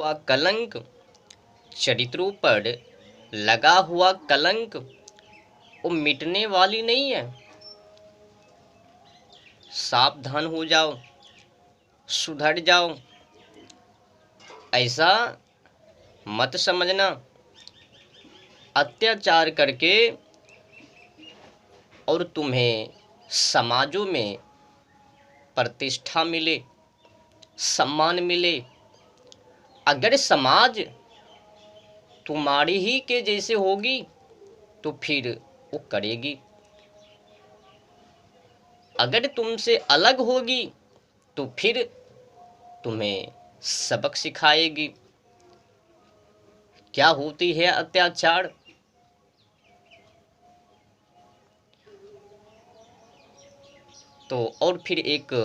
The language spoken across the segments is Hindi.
हुआ कलंक, चरित्रों पर लगा हुआ कलंक वो मिटने वाली नहीं है। सावधान हो जाओ, सुधर जाओ। ऐसा मत समझना अत्याचार करके और तुम्हें समाजों में प्रतिष्ठा मिले, सम्मान मिले। अगर समाज तुम्हारी ही के जैसे होगी तो फिर वो करेगी, अगर तुमसे अलग होगी तो फिर तुम्हें सबक सिखाएगी। क्या होती है अत्याचार? तो और फिर एक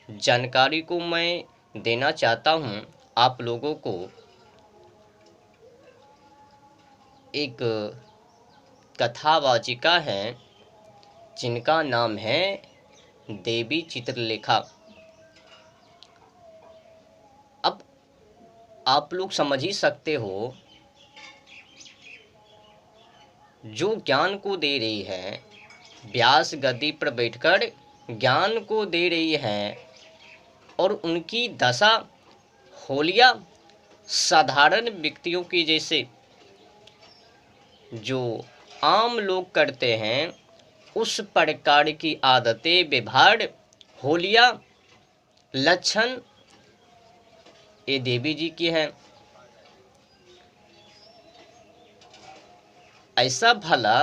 जानकारी को मैं देना चाहता हूँ आप लोगों को। एक कथावाचिका हैं जिनका नाम है देवी चित्रलेखा। अब आप लोग समझ ही सकते हो, जो ज्ञान को दे रही है, व्यास गद्दी पर बैठकर ज्ञान को दे रही है, और उनकी दशा होलिया साधारण व्यक्तियों की जैसे जो आम लोग करते हैं उस प्रकार की आदतें, व्यवहार, होलिया, लक्षण ये देवी जी की हैं। ऐसा भला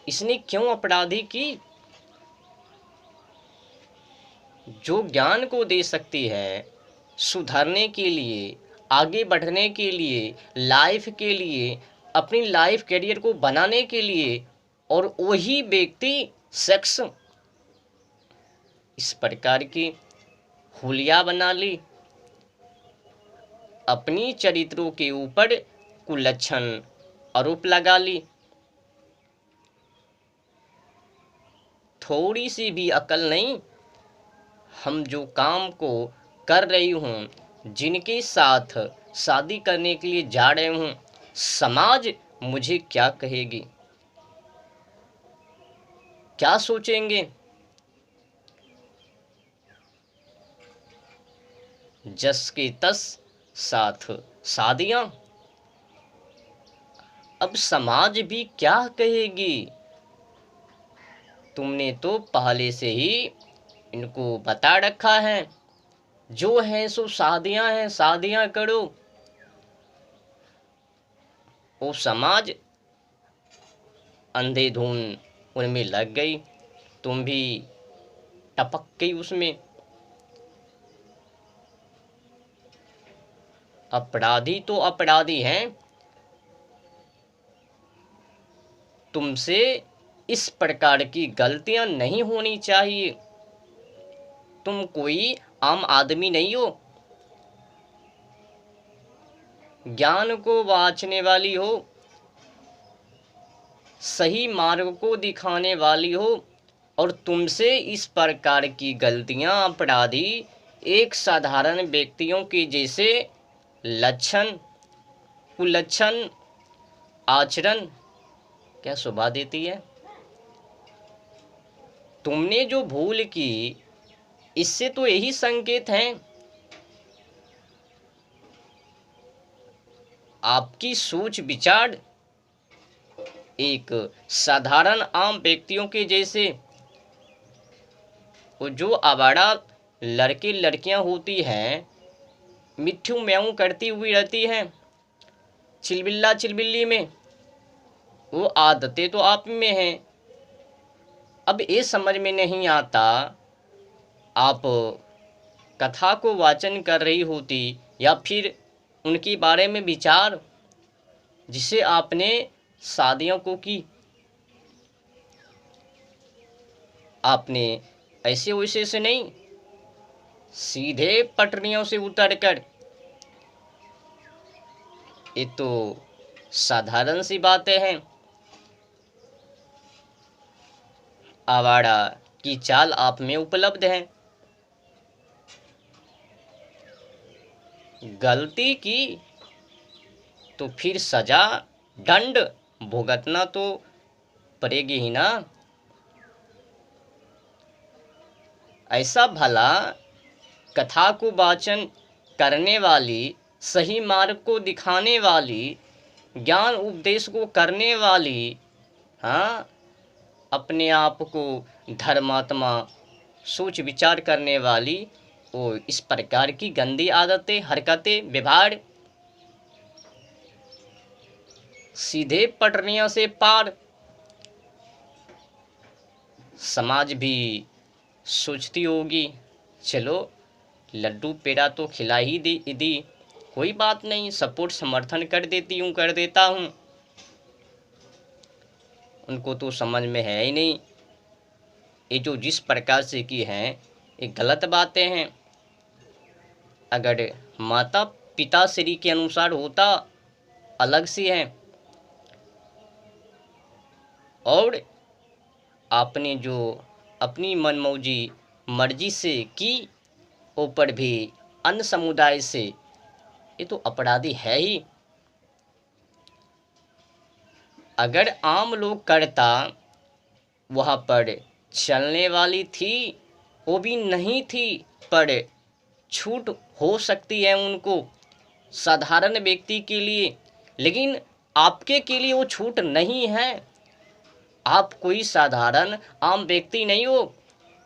इसने क्यों अपराधी की? जो ज्ञान को दे सकती है सुधरने के लिए, आगे बढ़ने के लिए, लाइफ के लिए, अपनी लाइफ कैरियर को बनाने के लिए, और वही व्यक्ति शख्स इस प्रकार की हुलिया बना ली, अपनी चरित्रों के ऊपर कुलक्षण आरोप लगा ली। थोड़ी सी भी अकल नहीं। हम जो काम को कर रही हूँ, जिनके साथ शादी करने के लिए जा रहे हूँ, समाज मुझे क्या कहेगी, क्या सोचेंगे? जस के तस साथ शादियां, अब समाज भी क्या कहेगी? तुमने तो पहले से ही इनको बता रखा है, जो है सो शादियां हैं, शादियां करो। वो समाज अंधेधुन उनमें लग गई, तुम भी टपक गई उसमें। अपराधी तो अपराधी हैं, तुमसे इस प्रकार की गलतियां नहीं होनी चाहिए। तुम कोई आम आदमी नहीं हो, ज्ञान को बाँचने वाली हो, सही मार्ग को दिखाने वाली हो, और तुमसे इस प्रकार की गलतियां, अपराधी एक साधारण व्यक्तियों के जैसे लक्षण, कुलक्षण आचरण क्या शोभा देती है? तुमने जो भूल की, इससे तो यही संकेत हैं आपकी सोच विचार एक साधारण आम व्यक्तियों के जैसे। वो जो आवारा लड़के लड़कियां होती हैं, मिठ्ठू म्याऊं करती हुई रहती हैं चिलबिल्ला चिलबिल्ली में, वो आदतें तो आप में हैं। अब ये समझ में नहीं आता, आप कथा को वाचन कर रही होती या फिर उनके बारे में विचार जिसे आपने शादियों को की, आपने ऐसे वैसे से नहीं, सीधे पटरियों से उतरकर। ये तो साधारण सी बातें हैं। आवारा की चाल आप में उपलब्ध है। गलती की तो फिर सजा दंड भुगतना तो पड़ेगी ही ना। ऐसा भला कथा को वाचन करने वाली, सही मार्ग को दिखाने वाली, ज्ञान उपदेश को करने वाली, हाँ, अपने आप को धर्मात्मा सोच विचार करने वाली, वो इस प्रकार की गंदी आदतें, हरकतें, व्यवहार सीधे पटरियां से पार। समाज भी सोचती होगी चलो लड्डू पेड़ा तो खिला ही दी, कोई बात नहीं, सपोर्ट समर्थन कर देता हूँ। उनको तो समझ में है ही नहीं ये जो जिस प्रकार से की हैं ये गलत बातें हैं। अगर माता पिता श्री के अनुसार होता अलग सी है, और आपने जो अपनी मनमौजी मर्जी से की ऊपर भी अन्य समुदाय से, ये तो अपराधी है ही। अगर आम लोग करता वहाँ पर चलने वाली थी, वो भी नहीं थी, पर छूट हो सकती है उनको साधारण व्यक्ति के लिए, लेकिन आपके के लिए वो छूट नहीं है। आप कोई साधारण आम व्यक्ति नहीं हो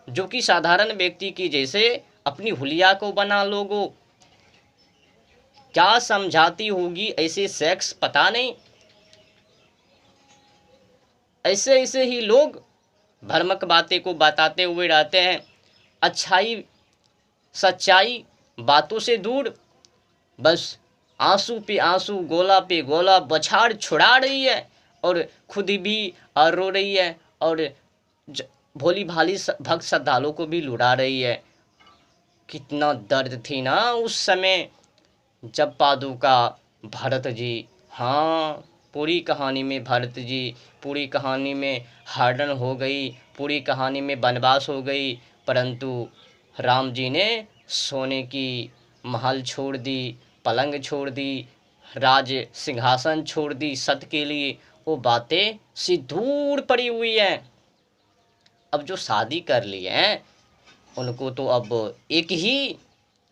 जो कि साधारण व्यक्ति की जैसे अपनी हुलिया को बना लोगो। क्या समझाती होगी ऐसे सेक्स पता नहीं। ऐसे ऐसे ही लोग भ्रामक बातें को बताते हुए रहते हैं, अच्छाई सच्चाई बातों से दूर, बस आंसू पे आंसू, गोला पे गोला बछाड़ छुड़ा रही है और खुद भी रो रही है, और भोली भाली भक्त श्रद्धालुओं को भी लुटा रही है। कितना दर्द थी ना उस समय जब पादुका भरत जी, हाँ, पूरी कहानी में भरत जी, पूरी कहानी में हरण हो गई, पूरी कहानी में वनवास हो गई, परंतु राम जी ने सोने की महल छोड़ दी, पलंग छोड़ दी, राज सिंहासन छोड़ दी सत के लिए। वो बातें सी दूर पड़ी हुई हैं। अब जो शादी कर लिए हैं उनको तो अब एक ही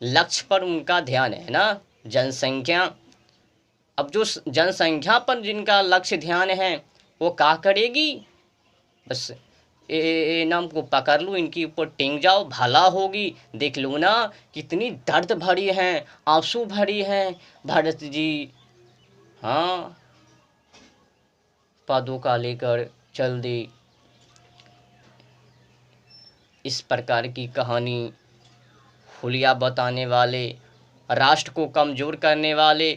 लक्ष्य पर उनका ध्यान है ना, जनसंख्या। अब जो जनसंख्या पर जिनका लक्ष्य ध्यान है वो क्या करेगी, बस ए नाम को पकड़ लो, इनके ऊपर टिंग जाओ, भला होगी। देख लो ना कितनी दर्द भरी हैं, आंसू भरी हैं भरत जी, हाँ, पादुका लेकर चल दी। इस प्रकार की कहानी हुलिया बताने वाले, राष्ट्र को कमजोर करने वाले,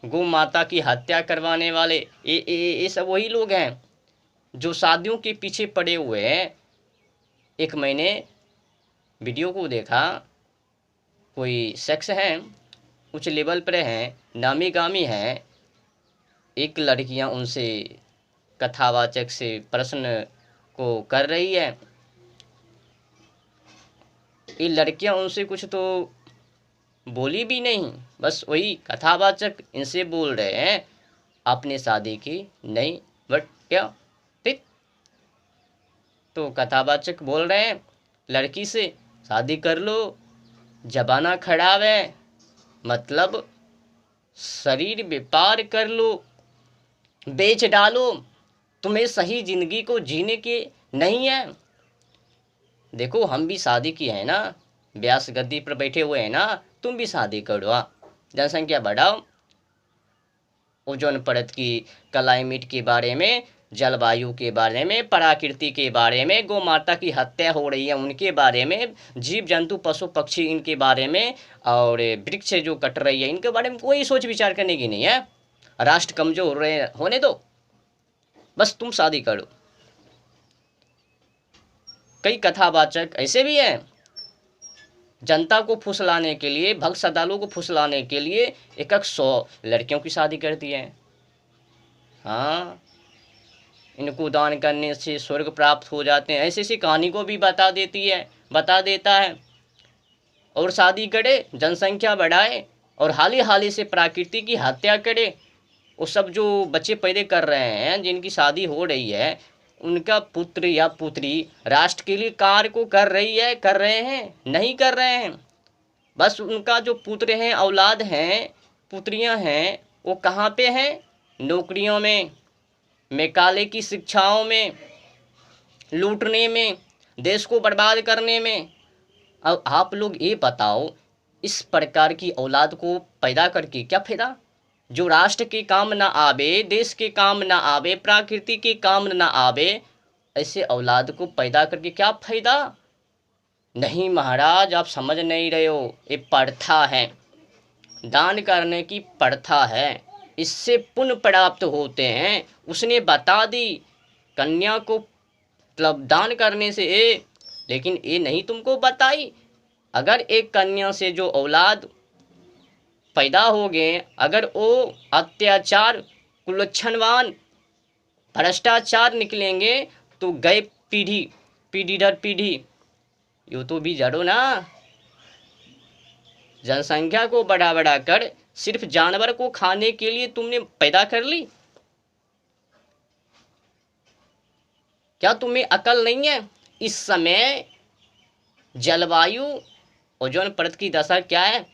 गौ माता की हत्या करवाने वाले, ये सब वही लोग हैं जो शादियों के पीछे पड़े हुए हैं। एक मैंने वीडियो को देखा, कोई शख्स हैं उच्च लेवल पर हैं, नामी गामी हैं, एक लड़कियां उनसे कथावाचक से प्रश्न को कर रही है। ये लड़कियां उनसे कुछ तो बोली भी नहीं, बस वही कथावाचक इनसे बोल रहे हैं आपने शादी की नहीं, बट क्या ठीक। तो कथावाचक बोल रहे हैं लड़की से शादी कर लो, जबाना खराब है, मतलब शरीर व्यापार कर लो, बेच डालो, तुम्हें सही जिंदगी को जीने के नहीं है। देखो हम भी शादी की है ना, व्यास गद्दी पर बैठे हुए हैं ना, तुम भी शादी करो, जनसंख्या बढ़ाओ, ओजोन परत की क्लाइमेट के बारे में, जलवायु के बारे में, प्रकृति के बारे में, गौ माता की हत्या हो रही है उनके बारे में, जीव जंतु पशु पक्षी इनके बारे में, और वृक्ष जो कट रही है इनके बारे में कोई सोच विचार करने की नहीं है। राष्ट्र कमजोर हो रहे होने दो, बस तुम शादी करो। कई कथावाचक ऐसे भी हैं जनता को फुसलाने के लिए, भक्त श्रद्धालुओं को फुसलाने के लिए 100 लड़कियों की शादी करती है। हाँ, इनको दान करने से स्वर्ग प्राप्त हो जाते हैं, ऐसी ऐसी कहानी को भी बता देता है। और शादी करे, जनसंख्या बढ़ाए और हाल ही से प्रकृति की हत्या करे। वो सब जो बच्चे पैदा कर रहे हैं, जिनकी शादी हो रही है, उनका पुत्र या पुत्री राष्ट्र के लिए कार्य को कर रहे हैं? नहीं कर रहे हैं। बस उनका जो पुत्र हैं, औलाद हैं, पुत्रियां हैं, वो कहाँ पे हैं? नौकरियों में, मैकाले की शिक्षाओं में, लूटने में, देश को बर्बाद करने में। अब आप लोग ये बताओ, इस प्रकार की औलाद को पैदा करके क्या फायदा? जो राष्ट्र के काम ना आवे, देश के काम ना आवे, प्रकृति के काम ना आवे, ऐसे औलाद को पैदा करके क्या फायदा? नहीं महाराज, आप समझ नहीं रहे हो। ये प्रथा है, दान करने की प्रथा है, इससे पुण्य प्राप्त होते हैं। उसने बता दी कन्या को मतलब दान करने से लेकिन ये नहीं तुमको बताई। अगर एक कन्या से जो औलाद पैदा हो गए, अगर वो अत्याचार, कुलच्छनवान, भ्रष्टाचार निकलेंगे तो गए पीढ़ी दर पीढ़ी। यो तो भी जड़ो ना। जनसंख्या को बढ़ा कर सिर्फ जानवर को खाने के लिए तुमने पैदा कर ली। क्या तुम्हें अकल नहीं है? इस समय जलवायु, ओजोन परत की दशा क्या है?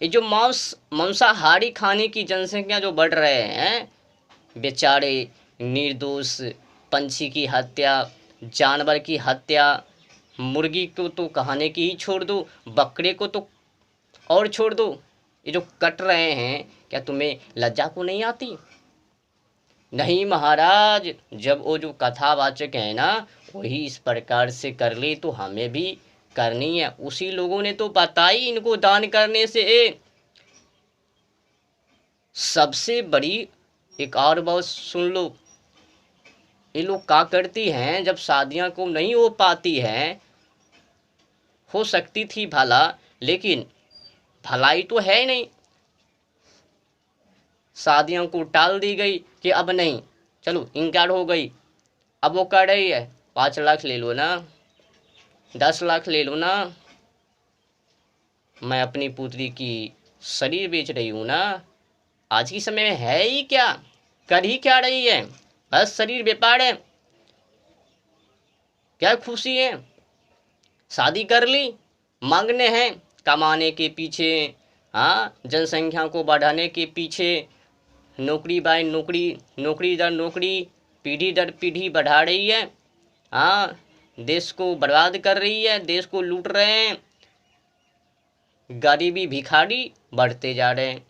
ये जो मांसाहारी खाने की जनसंख्या जो बढ़ रहे हैं, बेचारे निर्दोष पंछी की हत्या, जानवर की हत्या, मुर्गी को तो खाने की ही छोड़ दो, बकरे को तो और छोड़ दो, ये जो कट रहे हैं, क्या तुम्हें लज्जा को नहीं आती? नहीं महाराज, जब वो जो कथावाचक है ना, वही इस प्रकार से कर ले तो हमें भी करनी है। उसी लोगों ने तो बताई इनको दान करने से। सबसे बड़ी एक और बात सुन लो, ये लोग क्या करती हैं, जब शादियां को नहीं हो पाती हैं, हो सकती थी भला, लेकिन भलाई तो है नहीं, शादियों को टाल दी गई कि अब नहीं, चलो इनकार हो गई। अब वो कर रही है 5 लाख ले लो ना, 10 लाख ले लो ना, मैं अपनी पुत्री की शरीर बेच रही हूँ ना। आज के समय में है ही क्या, कर ही क्या रही है? बस शरीर व्यापार है। क्या खुशी है? शादी कर ली, मांगने हैं कमाने के पीछे, हाँ, जनसंख्या को बढ़ाने के पीछे, नौकरी बाय नौकरी, नौकरी दर नौकरी, पीढ़ी दर पीढ़ी बढ़ा रही है। हाँ, देश को बर्बाद कर रही है, देश को लूट रहे हैं, गरीबी भिखारी बढ़ते जा रहे हैं।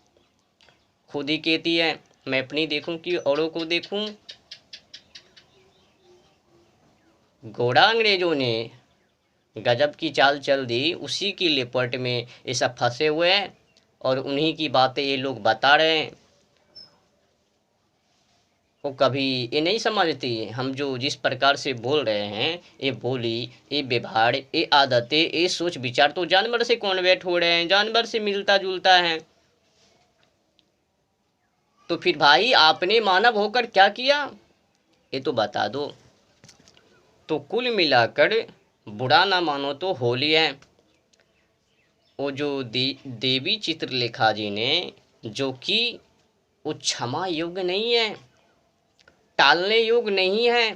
खुद ही कहती है मैं अपनी देखूं कि औरों को देखूं। घोड़ा अंग्रेजों ने गजब की चाल चल दी, उसी की लिपट में ये सब फंसे हुए हैं और उन्हीं की बातें ये लोग बता रहे हैं। वो कभी ये नहीं समझती हम जो जिस प्रकार से बोल रहे हैं, ये बोली, ये व्यवहार, ये आदतें, ये सोच विचार तो जानवर से कन्वर्ट हो रहे हैं, जानवर से मिलता जुलता है। तो फिर भाई आपने मानव होकर क्या किया, ये तो बता दो। तो कुल मिलाकर बुरा ना मानो तो होली है। वो जो देवी चित्रलेखा जी ने, जो कि वो क्षमा योग्य नहीं है, टालने योग्य नहीं है।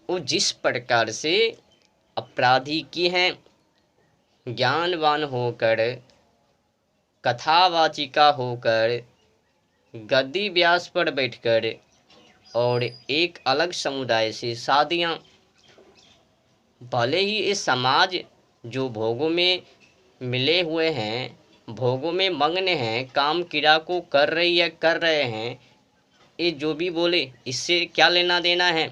वो जिस प्रकार से अपराधी की हैं, ज्ञानवान होकर, कथावाचिका होकर, गद्दी व्यास पर बैठकर और एक अलग समुदाय से शादियां, भले ही इस समाज जो भोगों में मिले हुए हैं, भोगों में मग्न हैं, काम क्रिया को कर रही है, कर रहे हैं, ये जो भी बोले इससे क्या लेना देना है?